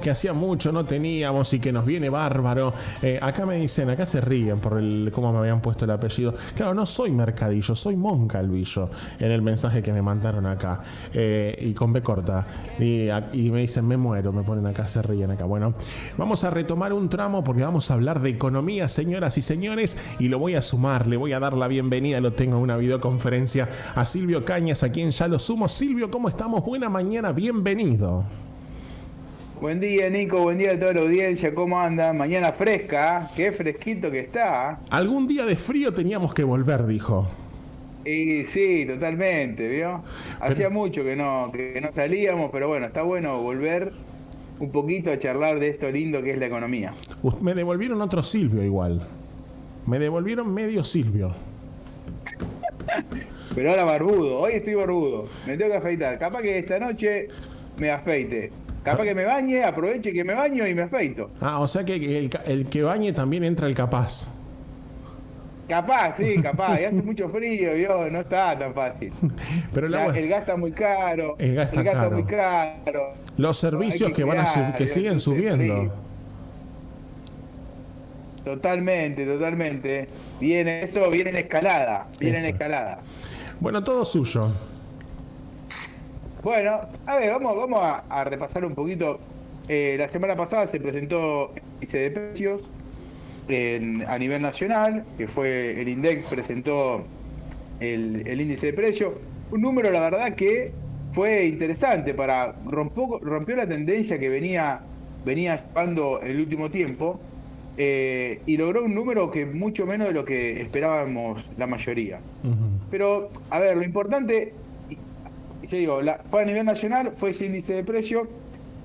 que hacía mucho no teníamos y que nos viene bárbaro. Acá me dicen, acá se ríen por el cómo me habían puesto el apellido. Claro, no soy Mercadillo, soy Moncalvillo en el mensaje que me mandaron acá. Y con B corta. Y me dicen, me muero, me ponen acá, se ríen acá. Bueno, vamos a retomar un tramo porque vamos a hablar de economía, señoras y señores, y lo voy a sumar, le voy a dar la bienvenida, lo tengo en una videoconferencia, a Silvio Cañas, a quien ya lo sumo. Silvio, ¿cómo estamos? Buena mañana, bienvenido. Buen día, Nico, buen día a toda la audiencia, ¿cómo anda? Mañana fresca, qué fresquito que está. Algún día de frío teníamos que volver, dijo. Y sí, totalmente, ¿vio? Hacía mucho que no salíamos, pero bueno, está bueno volver un poquito a charlar de esto lindo que es la economía. Me devolvieron otro Silvio igual. Me devolvieron medio Silvio. Pero ahora barbudo, hoy estoy barbudo, me tengo que afeitar. Capaz que esta noche me afeite. Capaz que me bañe, aproveche que me baño y me afeito. Ah, o sea que el que bañe también entra el capaz. Capaz, sí, capaz. Y hace mucho frío, ¿vio? No está tan fácil. Pero El gas está muy caro. El gas está caro. Muy caro. Los servicios que van que siguen subiendo. Totalmente, totalmente. Viene en escalada. Viene en escalada. Bueno, todo suyo. Bueno, a ver, vamos a repasar un poquito. La semana pasada se presentó el índice de precios a nivel nacional, que fue el INDEC presentó el índice de precios. Un número, la verdad, que fue interesante, rompió la tendencia que venía llevando el último tiempo, y logró un número que mucho menos de lo que esperábamos la mayoría. Pero, a ver, lo importante, yo digo, fue a nivel nacional, fue ese índice de precio.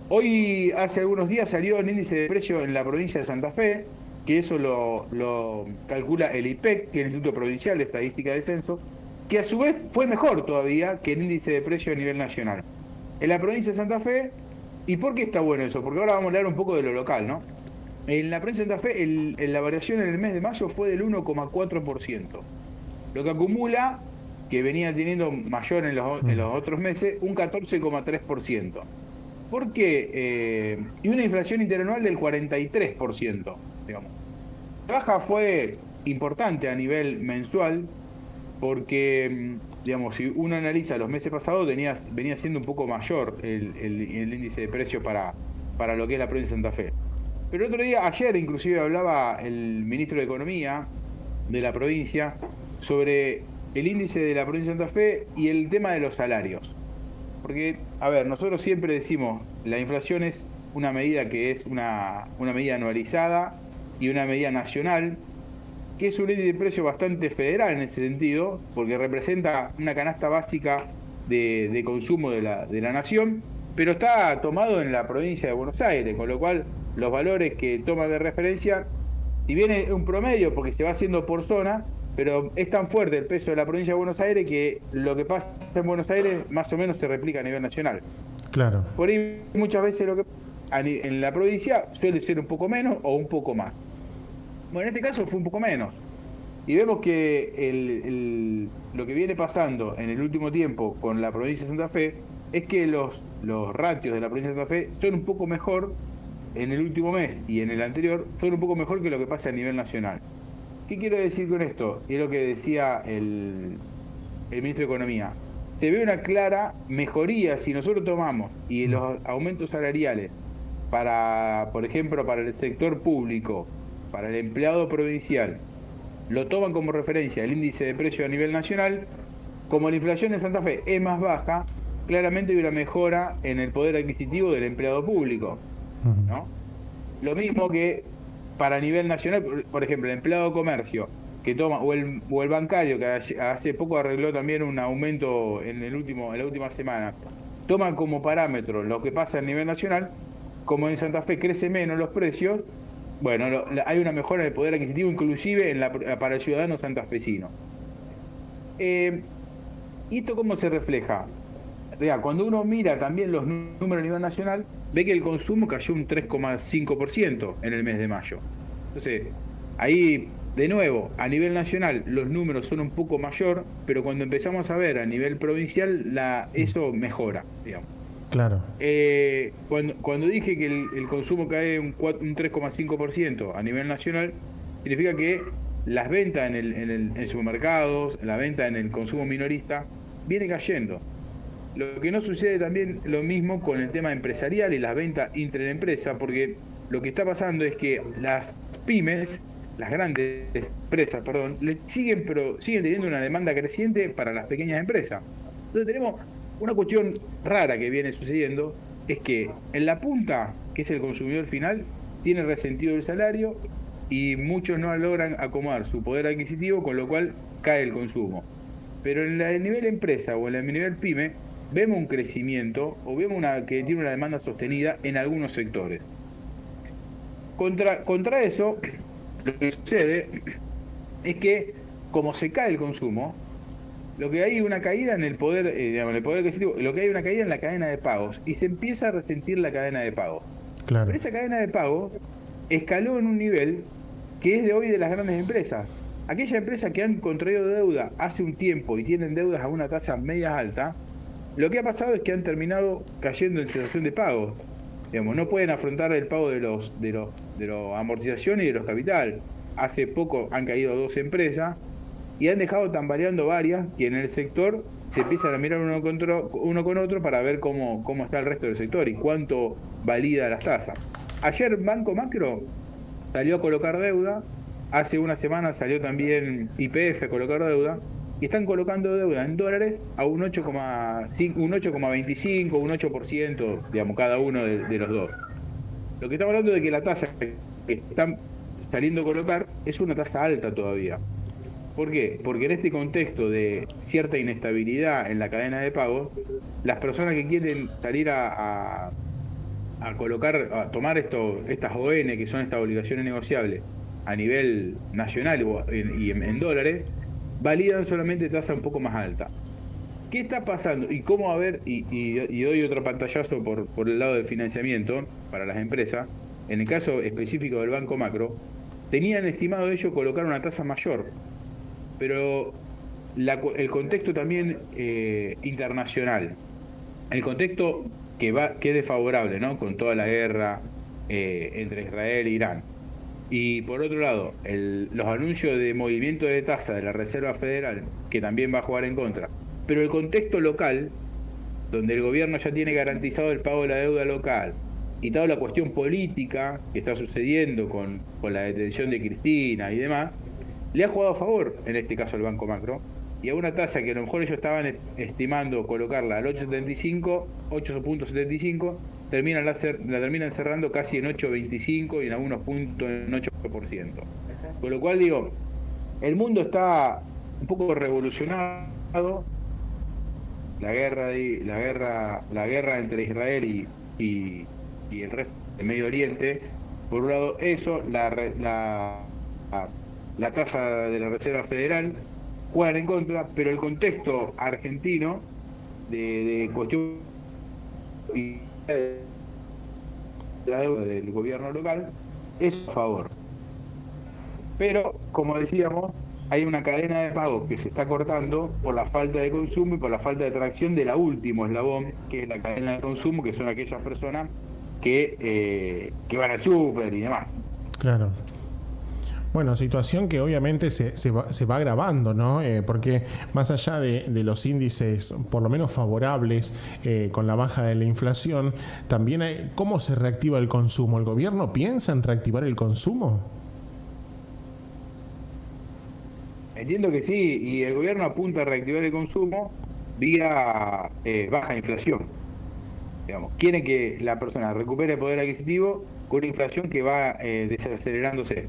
Hoy, hace algunos días, salió el índice de precio en la provincia de Santa Fe, que eso lo calcula el IPEC, que es el Instituto Provincial de Estadística de Censo, que a su vez fue mejor todavía que el índice de precio a nivel nacional. En la provincia de Santa Fe, ¿y por qué está bueno eso? Porque ahora vamos a hablar un poco de lo local, ¿no? En la provincia de Santa Fe, la variación en el mes de mayo fue del 1,4%. Lo que acumula, que venía teniendo mayor en los otros meses, un 14,3%. ¿Por qué? Y una inflación interanual del 43%, digamos. La baja fue importante a nivel mensual porque, digamos, si uno analiza los meses pasados, venía siendo un poco mayor el índice de precio para lo que es la provincia de Santa Fe. Pero el otro día, ayer inclusive, hablaba el ministro de Economía de la provincia sobre el índice de la provincia de Santa Fe y el tema de los salarios. Porque, a ver, nosotros siempre decimos, la inflación es una medida que es una medida anualizada y una medida nacional, que es un índice de precio bastante federal en ese sentido, porque representa una canasta básica de consumo de la nación, pero está tomado en la provincia de Buenos Aires, con lo cual los valores que toma de referencia, si bien es un promedio porque se va haciendo por zona, pero es tan fuerte el peso de la provincia de Buenos Aires que lo que pasa en Buenos Aires más o menos se replica a nivel nacional. Claro. Por ahí muchas veces en la provincia suele ser un poco menos o un poco más. Bueno, en este caso fue un poco menos. Y vemos que lo que viene pasando en el último tiempo con la provincia de Santa Fe es que los ratios de la provincia de Santa Fe son un poco mejor en el último mes y en el anterior, son un poco mejor que lo que pasa a nivel nacional. ¿Qué quiero decir con esto? Y es lo que decía el ministro de Economía. Se ve una clara mejoría si nosotros tomamos y los aumentos salariales por ejemplo, para el sector público, para el empleado provincial, lo toman como referencia el índice de precio a nivel nacional, como la inflación en Santa Fe es más baja, claramente hay una mejora en el poder adquisitivo del empleado público, ¿no? Lo mismo que para nivel nacional, por ejemplo, el empleado de comercio que toma, o el bancario que hace poco arregló también un aumento en la última semana, toma como parámetro lo que pasa a nivel nacional. Como en Santa Fe crece menos los precios, bueno, hay una mejora en el poder adquisitivo, inclusive para el ciudadano santafesino. ¿Y esto cómo se refleja? Cuando uno mira también los números a nivel nacional, ve que el consumo cayó un 3,5% en el mes de mayo. Entonces, ahí, de nuevo, a nivel nacional los números son un poco mayor, pero cuando empezamos a ver a nivel provincial, eso mejora, digamos. Claro, Cuando dije que el consumo cae un 3,5% a nivel nacional, significa que las ventas en supermercados, la venta en el consumo minorista, viene cayendo. Lo que no sucede también lo mismo con el tema empresarial y las ventas intraempresa, porque lo que está pasando es que las pymes, las grandes empresas, perdón, siguen teniendo una demanda creciente para las pequeñas empresas. Entonces tenemos una cuestión rara que viene sucediendo, es que en la punta, que es el consumidor final, tiene resentido el salario y muchos no logran acomodar su poder adquisitivo, con lo cual cae el consumo. Pero en el nivel empresa o en el nivel pyme, vemos un crecimiento o vemos que tiene una demanda sostenida en algunos sectores. Contra eso, lo que sucede es que, como se cae el consumo, lo que hay una caída en el poder, el poder adquisitivo, lo que hay una caída en la cadena de pagos y se empieza a resentir la cadena de pagos. claro. Pero esa cadena de pagos escaló en un nivel que es de hoy de las grandes empresas. Aquellas empresas que han contraído deuda hace un tiempo y tienen deudas a una tasa media alta, lo que ha pasado es que han terminado cayendo en situación de pago. Digamos, no pueden afrontar el pago de los amortizaciones y de los capital. Hace poco han caído 2 empresas y han dejado tambaleando varias, y en el sector se empiezan a mirar uno con otro para ver cómo está el resto del sector y cuánto valida las tasas. Ayer Banco Macro salió a colocar deuda, hace una semana salió también YPF a colocar deuda, y están colocando deuda en dólares a un 8,25, un 8%, digamos, cada uno de los dos. Lo que estamos hablando de que la tasa que están saliendo a colocar es una tasa alta todavía. ¿Por qué? Porque en este contexto de cierta inestabilidad en la cadena de pagos, las personas que quieren salir a tomar estas ON, que son estas obligaciones negociables, a nivel nacional y en dólares, validan solamente tasa un poco más alta. ¿Qué está pasando? Y cómo y doy otro pantallazo por el lado del financiamiento para las empresas. En el caso específico del Banco Macro, tenían estimado ellos colocar una tasa mayor, pero el contexto también internacional, el contexto que es desfavorable, ¿no? Con toda la guerra entre Israel e Irán. Y por otro lado, los anuncios de movimiento de tasa de la Reserva Federal, que también va a jugar en contra. Pero el contexto local, donde el gobierno ya tiene garantizado el pago de la deuda local, y toda la cuestión política que está sucediendo con la detención de Cristina y demás, le ha jugado a favor, en este caso, al Banco Macro, y a una tasa que a lo mejor ellos estaban estimando colocarla al 8,75, la terminan cerrando casi en 8,25 y en algunos puntos en 8%. Con lo cual digo, el mundo está un poco revolucionado. La guerra entre Israel y el resto del Medio Oriente, por un lado eso, la tasa de la Reserva Federal juegan en contra, pero el contexto argentino de cuestión y la deuda del gobierno local es a favor. Pero, como decíamos, hay una cadena de pagos que se está cortando por la falta de consumo y por la falta de tracción de la último eslabón, que es la cadena de consumo, que son aquellas personas que van al súper y demás. Claro. Bueno, situación que obviamente se va agravando, ¿no? Porque más allá de los índices por lo menos favorables con la baja de la inflación, también hay, ¿cómo se reactiva el consumo? ¿El gobierno piensa en reactivar el consumo? Entiendo que sí, y el gobierno apunta a reactivar el consumo vía baja inflación. Digamos, quieren que la persona recupere el poder adquisitivo con una inflación que va desacelerándose,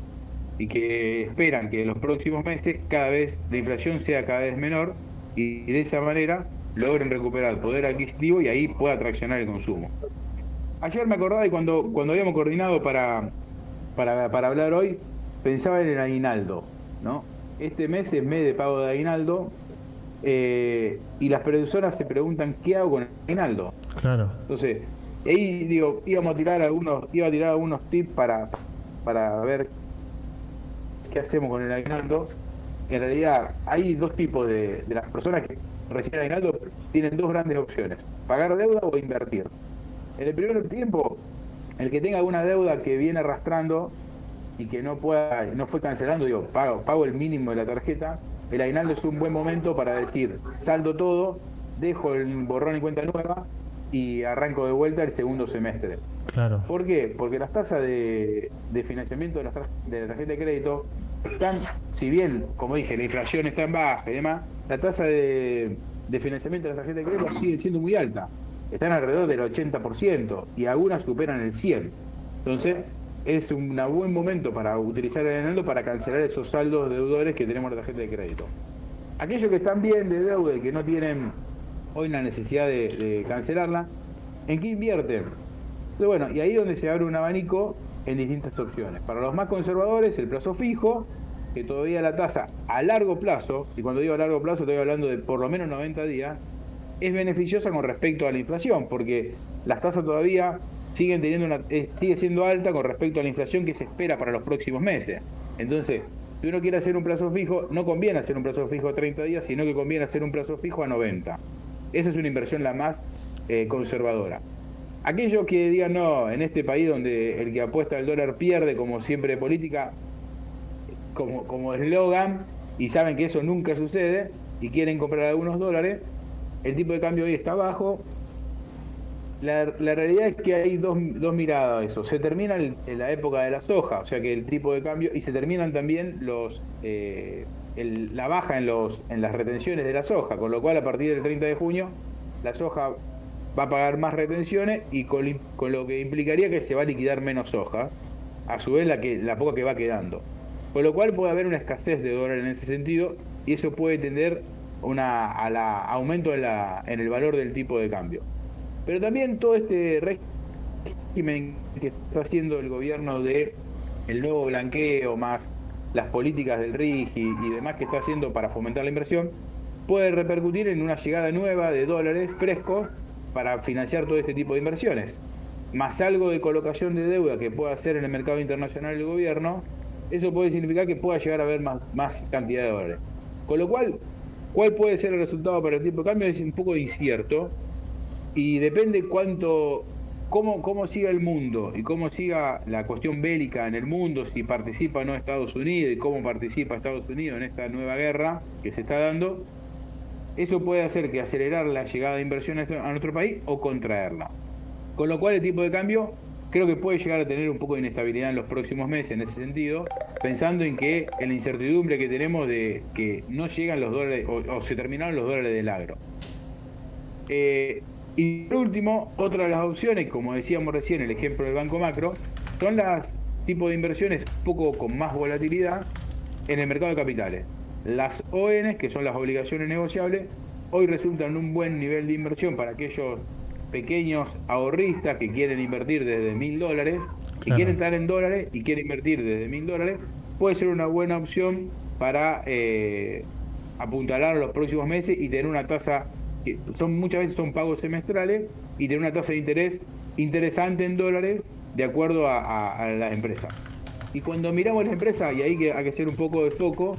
y que esperan que en los próximos meses cada vez la inflación sea cada vez menor y de esa manera logren recuperar el poder adquisitivo y ahí pueda traccionar el consumo. Ayer me acordaba de cuando habíamos coordinado para hablar hoy, pensaba en el aguinaldo, ¿no? Este mes es mes de pago de aguinaldo, y las personas se preguntan ¿qué hago con el aguinaldo? Claro. Entonces, ahí digo, iba a tirar algunos tips para ver qué hacemos con el aguinaldo. En realidad hay dos tipos de las personas que reciben aguinaldo, tienen dos grandes opciones. pagar deuda o invertir. En el primer tiempo, el que tenga alguna deuda que viene arrastrando y que no fue cancelando, pago el mínimo de la tarjeta, el aguinaldo es un buen momento para decir, saldo todo, dejo el borrón y cuenta nueva y arranco de vuelta el segundo semestre. Claro. ¿Por qué? Porque las tasas de financiamiento de la tarjeta de crédito están, si bien, como dije, la inflación está en baja y demás, la tasa de financiamiento de la tarjeta de crédito sigue siendo muy alta. Están alrededor del 80% y algunas superan el 100%. Entonces, es un buen momento para utilizar el aguinaldo para cancelar esos saldos deudores que tenemos en la tarjeta de crédito. Aquellos que están bien de deuda y que no tienen hoy la necesidad de cancelarla, ¿en qué invierten? Entonces, bueno, y ahí es donde se abre un abanico en distintas opciones. Para los más conservadores, el plazo fijo, que todavía la tasa a largo plazo, y cuando digo a largo plazo estoy hablando de por lo menos 90 días, es beneficiosa con respecto a la inflación, porque las tasas todavía sigue siendo alta con respecto a la inflación que se espera para los próximos meses. Entonces, si uno quiere hacer un plazo fijo, no conviene hacer un plazo fijo a 30 días, sino que conviene hacer un plazo fijo a 90. Esa es una inversión la más conservadora. Aquellos que digan, no, en este país donde el que apuesta al dólar pierde, como siempre de política, como eslogan, y saben que eso nunca sucede, y quieren comprar algunos dólares, el tipo de cambio hoy está bajo. La realidad es que hay dos miradas a eso. Se termina la época de la soja, o sea que el tipo de cambio, y se terminan también la baja en las retenciones de la soja, con lo cual a partir del 30 de junio la soja va a pagar más retenciones y con lo que implicaría que se va a liquidar menos soja, a su vez la poca que va quedando. Con lo cual puede haber una escasez de dólar en ese sentido y eso puede tender al aumento en el valor del tipo de cambio. Pero también todo este régimen que está haciendo el gobierno de el nuevo blanqueo más las políticas del RIGI y demás que está haciendo para fomentar la inversión, puede repercutir en una llegada nueva de dólares frescos para financiar todo este tipo de inversiones. Más algo de colocación de deuda que pueda hacer en el mercado internacional el gobierno, eso puede significar que pueda llegar a haber más cantidad de dólares. Con lo cual, ¿cuál puede ser el resultado para el tipo de cambio? Es un poco incierto y depende cómo siga el mundo y cómo siga la cuestión bélica en el mundo, si participa o no Estados Unidos y cómo participa Estados Unidos en esta nueva guerra que se está dando. Eso puede hacer que acelerar la llegada de inversiones a nuestro país o contraerla. Con lo cual el tipo de cambio creo que puede llegar a tener un poco de inestabilidad en los próximos meses en ese sentido, pensando en la incertidumbre que tenemos de que no llegan los dólares o se terminaron los dólares del agro. Y por último, otra de las opciones, como decíamos recién, el ejemplo del Banco Macro, son las tipos de inversiones un poco con más volatilidad en el mercado de capitales. Las ON, que son las obligaciones negociables, hoy resultan un buen nivel de inversión para aquellos pequeños ahorristas que quieren invertir desde $1.000 y quieren estar en dólares y quieren invertir desde $1.000. Puede ser una buena opción para apuntalar los próximos meses y tener una tasa que muchas veces son pagos semestrales y tener una tasa de interés interesante en dólares de acuerdo a las empresas. Y cuando miramos las empresas, y ahí hay que hacer un poco de foco,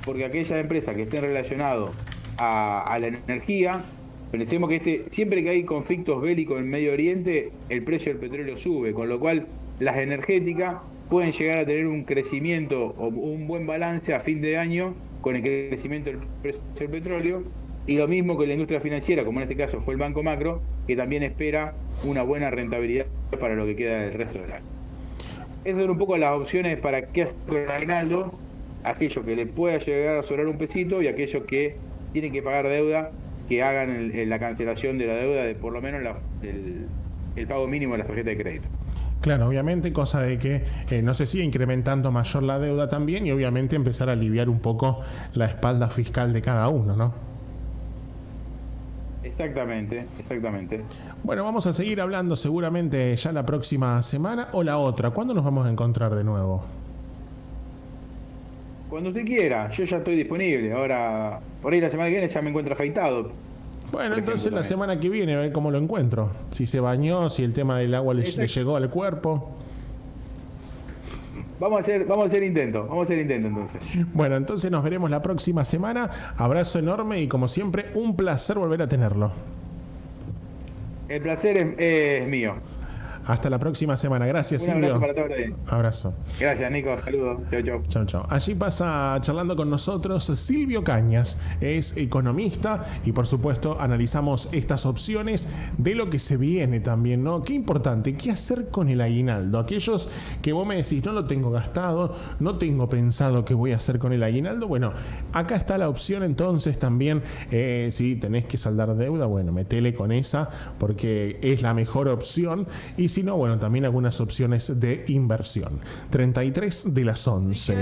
porque aquellas empresas que estén relacionadas a la energía, pensemos que siempre que hay conflictos bélicos en Medio Oriente, el precio del petróleo sube, con lo cual las energéticas pueden llegar a tener un crecimiento o un buen balance a fin de año con el crecimiento del precio del petróleo, y lo mismo que la industria financiera, como en este caso fue el Banco Macro, que también espera una buena rentabilidad para lo que queda del resto del año. Esas son un poco las opciones para qué hacer con el aguinaldo, aquellos que le pueda llegar a sobrar un pesito y aquellos que tienen que pagar deuda, que hagan la cancelación de la deuda de por lo menos el pago mínimo de la tarjeta de crédito. Claro, obviamente, cosa de que no se siga incrementando mayor la deuda también y obviamente empezar a aliviar un poco la espalda fiscal de cada uno, ¿no? Exactamente. Bueno, vamos a seguir hablando seguramente ya la próxima semana o la otra. ¿Cuándo nos vamos a encontrar de nuevo? Cuando usted quiera, yo ya estoy disponible. Ahora, por ahí la semana que viene ya me encuentro afeitado. Bueno, entonces la semana que viene a ver cómo lo encuentro. Si se bañó, si el tema del agua le llegó al cuerpo. Vamos a hacer intento entonces. Bueno, entonces nos veremos la próxima semana. Abrazo enorme y como siempre, un placer volver a tenerlo. El placer es mío. Hasta la próxima semana. Gracias, Un abrazo Silvio. para todos. Abrazo. Gracias, Nico. Saludos. Chau, chau. Chau, chau. Allí pasa charlando con nosotros Silvio Cañas, es economista y por supuesto analizamos estas opciones de lo que se viene también, ¿no? Qué importante, ¿qué hacer con el aguinaldo? Aquellos que vos me decís, no lo tengo gastado, no tengo pensado qué voy a hacer con el aguinaldo, bueno, acá está la opción entonces también, si tenés que saldar deuda, bueno, metele con esa porque es la mejor opción y si no, bueno, también algunas opciones de inversión. 33 de las 11.